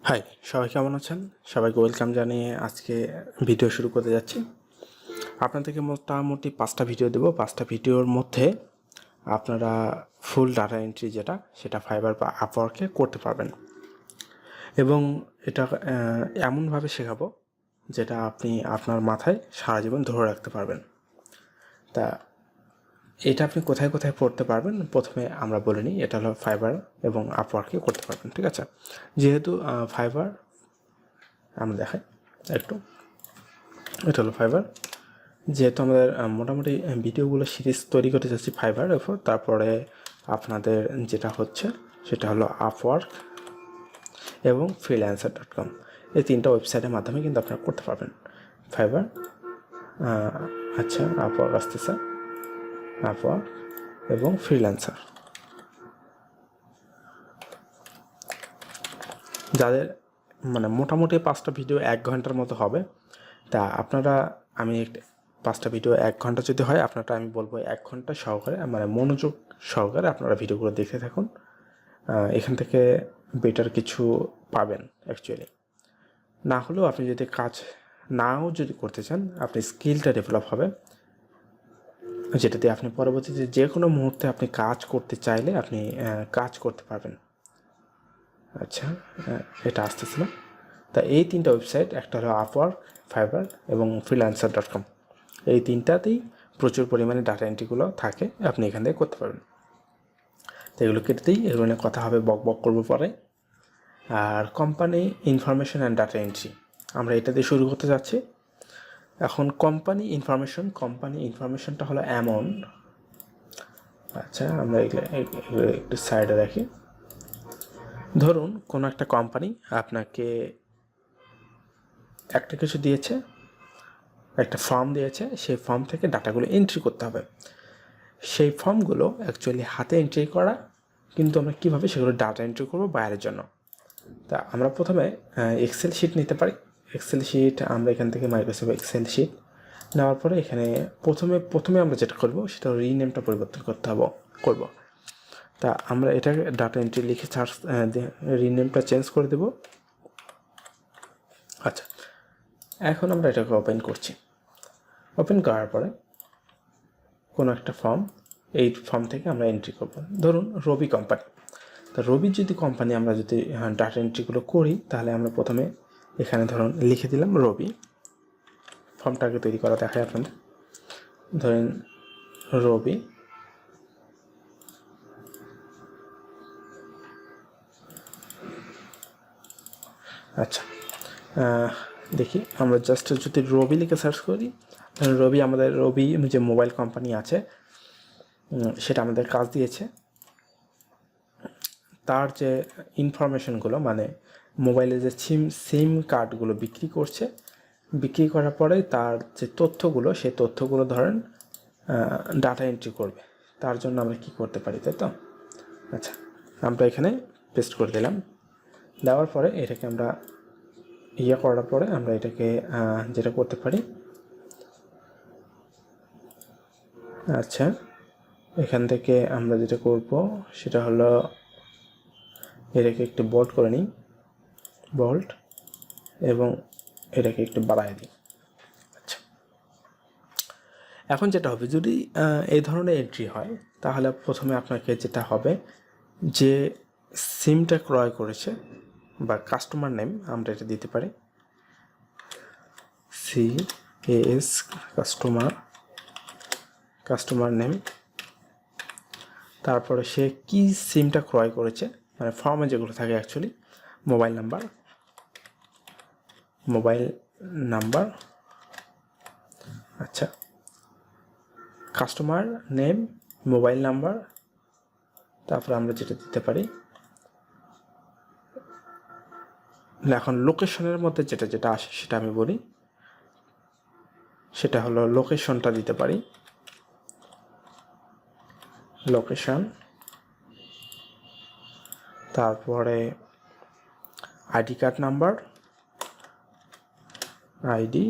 High, সবাই কেমন আছেন? সবাইকে ওয়েলকাম জানিয়ে আজকে ভিডিও শুরু করতে যাচ্ছি। আপনাদেরকে মোটামুটি 5টা ভিডিও দেবো। 5টা ভিডিওর মধ্যে আপনারা ফুল ডাটা এন্ট্রি সেটা ফাইবার বা আপওয়ার্কে করতে পারবেন এবং এটা এমনভাবে শেখাবো যেটা আপনি আপনার মাথায় সারা জীবন ধরে রাখতে পারবেন। তা এটা আপনি কোথায় কোথায় পড়তে পারবেন প্রথমে আমরা বলে নিই। এটা হলো ফাইবার এবং আপওয়ার্কে করতে পারবেন, ঠিক আছে? যেহেতু ফাইবার আমরা দেখাই একটু, এটা হলো ফাইবার। যেহেতু আমাদের মোটামুটি ভিডিওগুলো সিরিজ তৈরি করতে যাচ্ছি ফাইবার এরপর, তারপরে আপনাদের যেটা হচ্ছে সেটা হলো আপওয়ার্ক এবং freelancer.com। এই 3টা ওয়েবসাইটের মাধ্যমে কিন্তু আপনারা করতে পারবেন ফাইবার। আচ্ছা, আপওয়ার্ক আসতেছে, আপওয়ার্ক এবং ফ্রিল্যান্সার। যাদের মানে মোটামুটি 5টা ভিডিও 1 ঘন্টার মতো হবে, তা আপনারা আমি 5টা ভিডিও 1 ঘন্টা যদি হয় আপনারটা আমি বলবো 1 ঘন্টা সহকারে মানে মনোযোগ সহকারে আপনারা ভিডিওগুলো দেখতে থাকুন। এখান থেকে বেটার কিছু পাবেন অ্যাকচুয়ালি। না হলেও আপনি যদি কাজ নাও যদি করতে চান, আপনি স্কিলটা ডেভেলপ হবে, যেটা দিয়ে আপনি পরবর্তীতে যে কোনো মুহূর্তে আপনি কাজ করতে চাইলে আপনি কাজ করতে পারবেন। আচ্ছা, এটা আসতেছিল। তা এই 3টা ওয়েবসাইট, একটা হলো আপওয়ার্ক, ফাইবার এবং freelancer.com। এই 3টাতেই প্রচুর পরিমাণে ডাটা এন্ট্রিগুলো থাকে, আপনি এখান থেকে করতে পারবেন। তো এগুলো কেটেই এগুলো নিয়ে কথা হবে, বক বক করবো পরে। আর company information and data entry আমরা এটা দিয়ে শুরু করতে যাচ্ছি। এখন কোম্পানি ইনফরমেশনটা হলো এমন, আচ্ছা আমরা এগুলো একটু সাইডে রাখি। ধরুন কোনো একটা কোম্পানি আপনাকে একটা কিছু দিয়েছে, একটা ফর্ম দিয়েছে, সেই ফর্ম থেকে ডাটাগুলো এন্ট্রি করতে হবে। সেই ফর্মগুলো অ্যাকচুয়ালি হাতে এন্ট্রি করা, কিন্তু আমরা কীভাবে সেগুলো ডাটা এন্ট্রি করবো বাইরের জন্য। তা আমরা প্রথমে এক্সেল শিট নিতে পারি। এক্সেল শিট আমরা এখান থেকে মাইক্রোসফট এক্সেল শিট নেওয়ার পরে এখানে প্রথমে আমরা যেটা করবো সেটা রিনেমটা পরিবর্তন করব। তা আমরা এটাকে ডাটা এন্ট্রি লিখে রিনেমটা চেঞ্জ করে দেব। আচ্ছা, এখন আমরা এটাকে ওপেন করছি। ওপেন করার পরে কোনো একটা ফর্ম, এই ফর্ম থেকে আমরা এন্ট্রি করব। ধরুন রবি কোম্পানি। তা রবির যদি কোম্পানি আমরা যদি ডাটা এন্ট্রিগুলো করি, তাহলে আমরা প্রথমে এখানে ধরুন লিখে দিলাম রবি। ফর্মটাকে তৈরি করা দেখায় আপনাদের। ধরেন রবি, আচ্ছা দেখি আমরা জাস্ট যদি রবি লিখে সার্চ করি, তাহলে রবি যে মোবাইল কোম্পানি আছে সেটা আমাদের কাজ দিয়েছে। তার যে ইনফরমেশনগুলো মানে মোবাইলে যে সিম কার্ডগুলো বিক্রি করছে, বিক্রি করার পরে তার যে তথ্যগুলো, সেই তথ্যগুলো ধরেন ডাটা এন্ট্রি করবে। তার জন্য আমরা কি করতে পারি, তাই তো? আচ্ছা, আমরা এখানে পেস্ট করে দিলাম। দেওয়ার পরে এটাকে আমরা করার পরে আমরা এটাকে যেটা করতে পারি, আচ্ছা এখান থেকে আমরা যেটা করব সেটা হলো এটাকে একটু বোল্ড করে নিই, বোল্ড, এবং এটাকে একটু বাড়ায় দিই। আচ্ছা, এখন যেটা হবে যদি এই ধরনের এন্ট্রি হয়, তাহলে প্রথমে আপনাকে যেটা হবে যে সিমটা ক্রয় করেছে বা কাস্টমার নেম আমরা এটা দিতে পারি, CAS কাস্টমার নেম। তারপরে সে কি সিমটা ক্রয় করেছে, মানে ফর্মে যেগুলো থাকে অ্যাকচুয়ালি মোবাইল নাম্বার, আচ্ছা কাস্টমার নেম, মোবাইল নাম্বার। তারপরে আমরা যেটা দিতে পারি, এখন লোকেশনের মধ্যে যেটা আসে সেটা আমি বলি, সেটা হলো লোকেশনটা দিতে পারি, লোকেশন। তারপরে ID card number, ID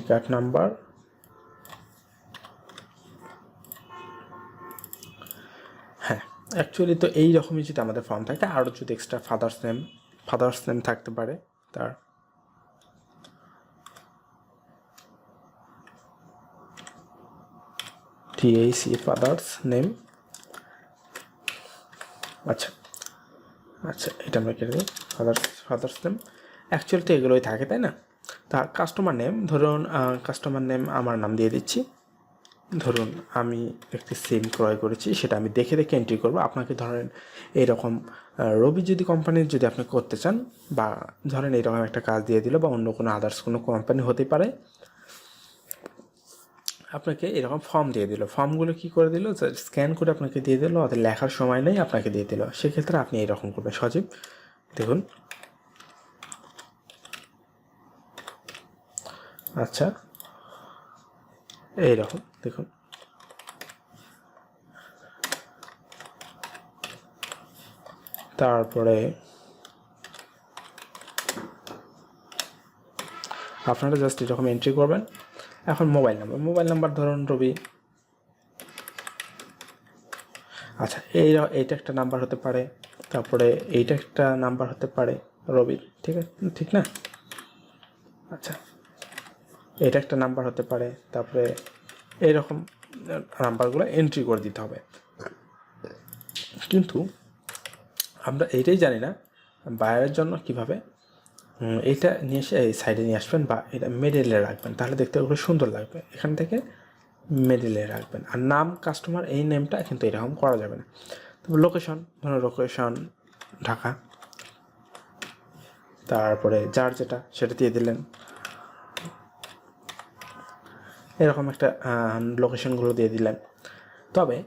card number. Actually তো এই রকমই যদি আমাদের ফর্ম থাকে, আরও যদি এক্সট্রা ফাদার্স নেম থাকতে পারে, তার TAC ফাদার্স নেম। আচ্ছা আচ্ছা, এটা আমরা কেটে দিই। ফাদার্স নেম অ্যাকচুয়ালি তো এগুলোই থাকে, তাই না? তা কাস্টমার নেম, ধরুন কাস্টমার নেম আমার নাম দিয়ে দিচ্ছি। ধরুন আমি একটি সিম ক্রয় করেছি, সেটা আমি দেখে দেখে এন্ট্রি করব। আপনাকে ধরেন এইরকম রবি যদি কোম্পানির যদি আপনি করতে চান, বা ধরেন এইরকম একটা কাজ দিয়ে দিল, বা অন্য কোনো আদার্স কোনো কোম্পানি হতে পারে, আপনাকে এরকম ফর্ম দিয়ে দিল। ফর্মগুলো কী করে দিল, স্ক্যান করে আপনাকে দিয়ে দিল, ওদের লেখার সময় নেই, আপনাকে দিয়ে দিল। সেক্ষেত্রে আপনি এরকম করবেন। সজীব, দেখুন, আচ্ছা এইরকম দেখুন, তারপরে আপনারা জাস্ট এরকম এন্ট্রি করবেন। এখন মোবাইল নাম্বার ধরুন রবি। আচ্ছা, এইটা একটা নাম্বার হতে পারে, তারপরে এইটা একটা নাম্বার হতে পারে রবির, ঠিক আছে, ঠিক না? আচ্ছা, এটা একটা নাম্বার হতে পারে, তারপরে এইরকম নাম্বারগুলো এন্ট্রি করে দিতে হবে। কিন্তু আমরা এইটাই জানি না বায়ারের জন্য কীভাবে এইটা নিয়ে এসে এই সাইডে নিয়ে আসবেন, বা এটা মিডলে রাখবেন, তাহলে দেখতে ওগুলো সুন্দর লাগবে। এখান থেকে মিডলে রাখবেন। আর নাম, কাস্টমার, এই নেমটা কিন্তু এরকম করা যাবে না। তারপর লোকেশন, ধরুন লোকেশন ঢাকা, তারপরে যার যেটা সেটা দিয়ে দিলেন। এরকম একটা লোকেশনগুলো দিয়ে দিলেন। তবে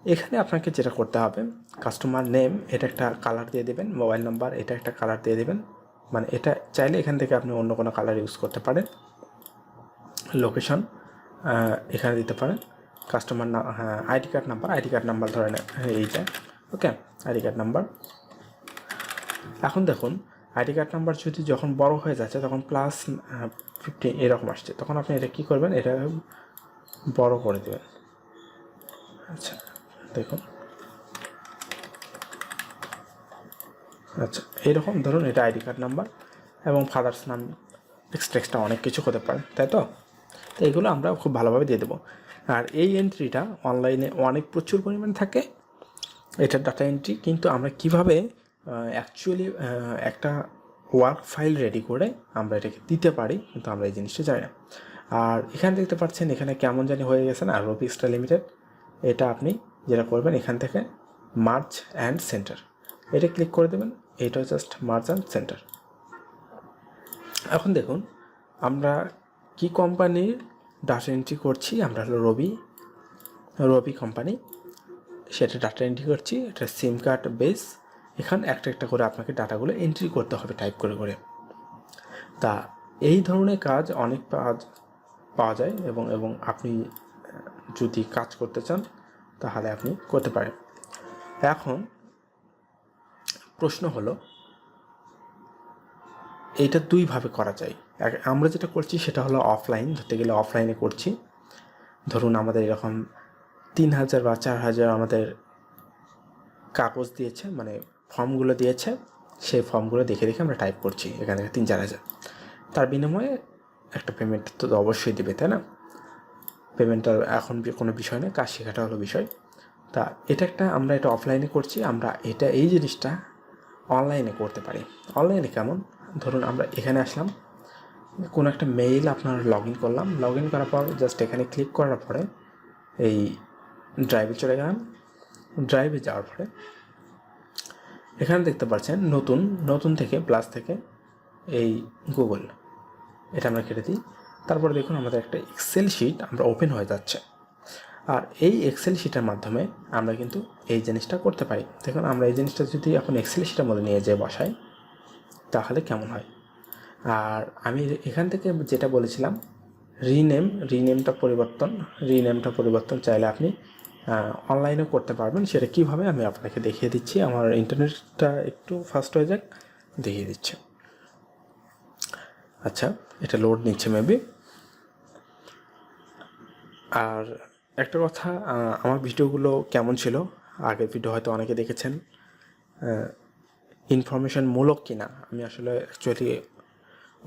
এখানে আপনাকে যেটা করতে হবে, কাস্টমার নেম এটা একটা কালার দিয়ে দেবেন, মোবাইল নাম্বার এটা একটা কালার দিয়ে দেবেন। মানে এটা চাইলে এখান থেকে আপনি অন্য কোনো কালার ইউজ করতে পারেন। লোকেশন এখানে দিতে পারেন। কাস্টমার না, হ্যাঁ, আইডি কার্ড নাম্বার ধরেন এইটা, ওকে, আইডি কার্ড নাম্বার। এখন দেখুন, আইডি কার্ড নাম্বার যদি যখন বড় হয়ে যাচ্ছে, তখন +15 এরকম আসছে, তখন আপনি এটা কী করবেন, এটা বড় করে দেবেন। আচ্ছা দেখুন, আচ্ছা এইরকম ধরুন, এটা আইডি কার্ড নাম্বার এবং ফাদার্স নাম, এক্সট্রা অনেক কিছু হতে পারে, তাই তো? তো এগুলো আমরা খুব ভালোভাবে দিয়ে দেবো। আর এই এন্ট্রিটা অনলাইনে প্রচুর পরিমাণে থাকে, এটা ডাটা এন্ট্রি। কিন্তু আমরা কিভাবে অ্যাকচুয়ালি একটা ওয়ার্ক ফাইল রেডি করে আমরা এটাকে দিতে পারি, কিন্তু আমরা এই জিনিসটা জানি না। আর এখানে দেখতে পাচ্ছেন, এখানে কেমন জানি হয়ে গেছে না, রবি এক্সট্রা লিমিটেড। এটা আপনি যেটা করবেন, এখান থেকে মার্জ অ্যান্ড সেন্টার, এটা ক্লিক করে দেবেন। এটা জাস্ট মার্জ অ্যান্ড সেন্টার। এখন দেখুন, আমরা কি কোম্পানির ডাটা এন্ট্রি করছি, আমরা হলো রবি কোম্পানি, সেটা ডাটা এন্ট্রি করছি। এটা সিম কার্ড বেস। এখানে একটা একটা করে আপনাকে ডাটাগুলো এন্ট্রি করতে হবে টাইপ করে করে। তা এই ধরনের কাজ অনেক পাওয়া যায়, এবং আপনি যদি কাজ করতে চান তাহলে আপনি করতে পারেন। এখন প্রশ্ন হলো, এইটা দুইভাবে করা যায়। আমরা যেটা করছি সেটা হলো অফলাইন, ধরতে গেলে অফলাইনে করছি। ধরুন আমাদের এরকম 3000 বা 4000 আমাদের কাগজ দিয়েছে, মানে ফর্মগুলো দিয়েছে, সেই ফর্মগুলো দেখে দেখে আমরা টাইপ করছি এখান থেকে 3-4000। তার বিনিময়ে একটা পেমেন্ট তো অবশ্যই দেবে, তাই না? পেমেন্টটা এখন কোনো বিষয় নয়, কাজ শেখাটা হলো বিষয়। তা আমরা এটা অফলাইনে করছি, আমরা এই জিনিসটা অনলাইনে করতে পারি। অনলাইনে কেমন, ধরুন আমরা এখানে আসলাম, কোনো একটা মেইল আপনার লগ ইন করলাম, লগ ইন করার পর জাস্ট এখানে ক্লিক করার পরে এই ড্রাইভে চলে গেলাম। ড্রাইভে যাওয়ার পরে এখানে দেখতে পাচ্ছেন নতুন থেকে প্লাস থেকে এই গুগল, এটা আমরা কেটে দিই। তারপরে দেখুন, আমাদের একটা এক্সেল শিট আমরা ওপেন হয়ে যাচ্ছে। আর এই এক্সেল শিটের মাধ্যমে আমরা কিন্তু এই জিনিসটা করতে পারি। দেখুন, আমরা এই জিনিসটা যদি এখন এক্সেল শিটের মধ্যে নিয়ে যেয়ে বসাই, তাহলে কেমন হয়। আর আমি এখান থেকে যেটা বলেছিলাম, রিনেমটা পরিবর্তন চাইলে আপনি অনলাইনেও করতে পারবেন। সেটা কীভাবে আমি আপনাকে দেখিয়ে দিচ্ছি। আমার ইন্টারনেটটা একটু ফাস্ট হয়ে যাক, দেখিয়ে দিচ্ছি। আচ্ছা, এটা লোড নিচ্ছে মেবি। আর একটা কথা, আমার ভিডিওগুলো কেমন ছিল আগের ভিডিও হয়তো অনেকে দেখেছেন, ইনফরমেশনমূলক কিনা। আমি আসলে অ্যাকচুয়ালি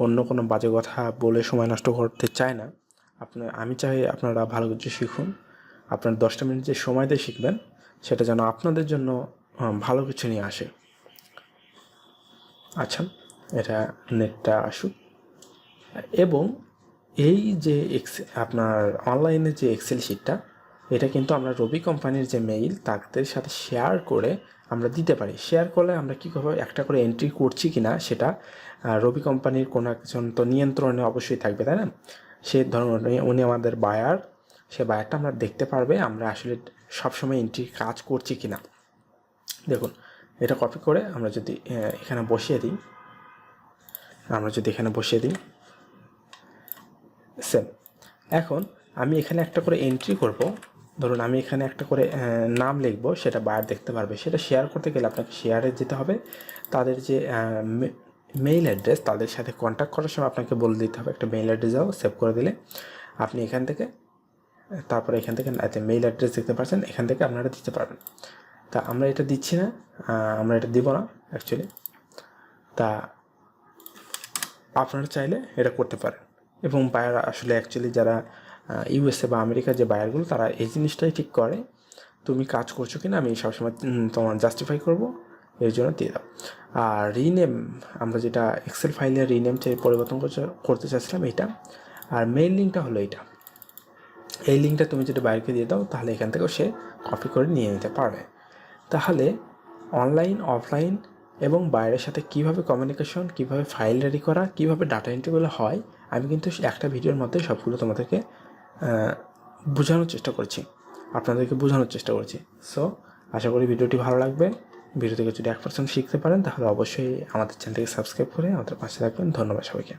অন্য কোনো বাজে কথা বলে সময় নষ্ট করতে চাই না। আমি চাই আপনারা ভালো কিছু শিখুন। আপনার 10টা মিনিট যে সময় দিয়ে শিখবেন সেটা যেন আপনাদের জন্য ভালো কিছু নিয়ে আসে। আচ্ছা, এটা নেটটা আসুক। এবং এই যে আপনার অনলাইনে যে এক্সেল শিটটা, এটা কিন্তু আমরা রবি কোম্পানির যে মেইল তাদের সাথে শেয়ার করে আমরা দিতে পারি। শেয়ার করলে আমরা কী করবো, একটা করে এন্ট্রি করছি কি না সেটা রবি কোম্পানির কোনো একজন তো নিয়ন্ত্রণে অবশ্যই থাকবে, তাই না? সে ধরুন উনি আমাদের বায়ার, সে বায়ারটা আমরা দেখতে পারবে আমরা আসলে সবসময় এন্ট্রি কাজ করছি কি না। দেখুন, এটা কপি করে আমরা যদি এখানে বসিয়ে দিই, সেম। এখন আমি এখানে একটা করে এন্ট্রি করব। ধরুন আমি এখানে একটা করে নাম লিখব, সেটা বায়ার দেখতে পারবে। সেটা শেয়ার করতে গেলে আপনাকে শেয়ারে যেতে হবে। তাদের যে মেইল অ্যাড্রেস, তাদের সাথে কন্ট্যাক্ট করার সময় আপনাকে বলে দিতে হবে একটা মেইল অ্যাড্রেস দাও। সেভ করে দিলে আপনি এখান থেকে, তারপরে এখান থেকে মেইল অ্যাড্রেস দেখতে পাচ্ছেন, এখান থেকে আপনারা দিতে পারবেন। তা আমরা এটা দিচ্ছি না, আমরা এটা দিব না অ্যাকচুয়ালি। তা আপনারা চাইলে এটা করতে পারেন। এবং বায়ার আসলে অ্যাকচুয়ালি যারা ইউএসএ বা আমেরিকার যে বায়ারগুলো, তারা এই জিনিসটাই ঠিক করে, তুমি কাজ করছো কি না আমি সবসময় তোমার জাস্টিফাই করবো, এর জন্য দিয়ে দাও। আর রিনেম, আমরা যেটা এক্সেল ফাইলের রিনেম পরিবর্তন করতে চাচ্ছিলাম এইটা। আর মেইল লিঙ্কটা হলো এইটা। এই লিঙ্কটা তুমি যদি বায়ারকে দিয়ে দাও, তাহলে এখান থেকেও সে কপি করে নিয়ে নিতে পারবে। তাহলে অনলাইন, অফলাইন এবং বায়ারের সাথে কীভাবে কমিউনিকেশন, কীভাবে ফাইল রেডি করা, কীভাবে ডাটা এন্ট্রিগুলো হয়, আমি কিন্তু একটা ভিডিওর মধ্যে সবগুলো তোমাদেরকে বোঝানোর চেষ্টা করছি, আপনাদেরকে বোঝানোর চেষ্টা করছি। সো আশা করি ভিডিওটি ভালো লাগবে। ভিডিও থেকে যদি 1% শিখতে পারেন, তাহলে অবশ্যই আমাদের চ্যানেলটিকে সাবস্ক্রাইব করে আমাদের পাশে থাকবেন। ধন্যবাদ সবাইকে।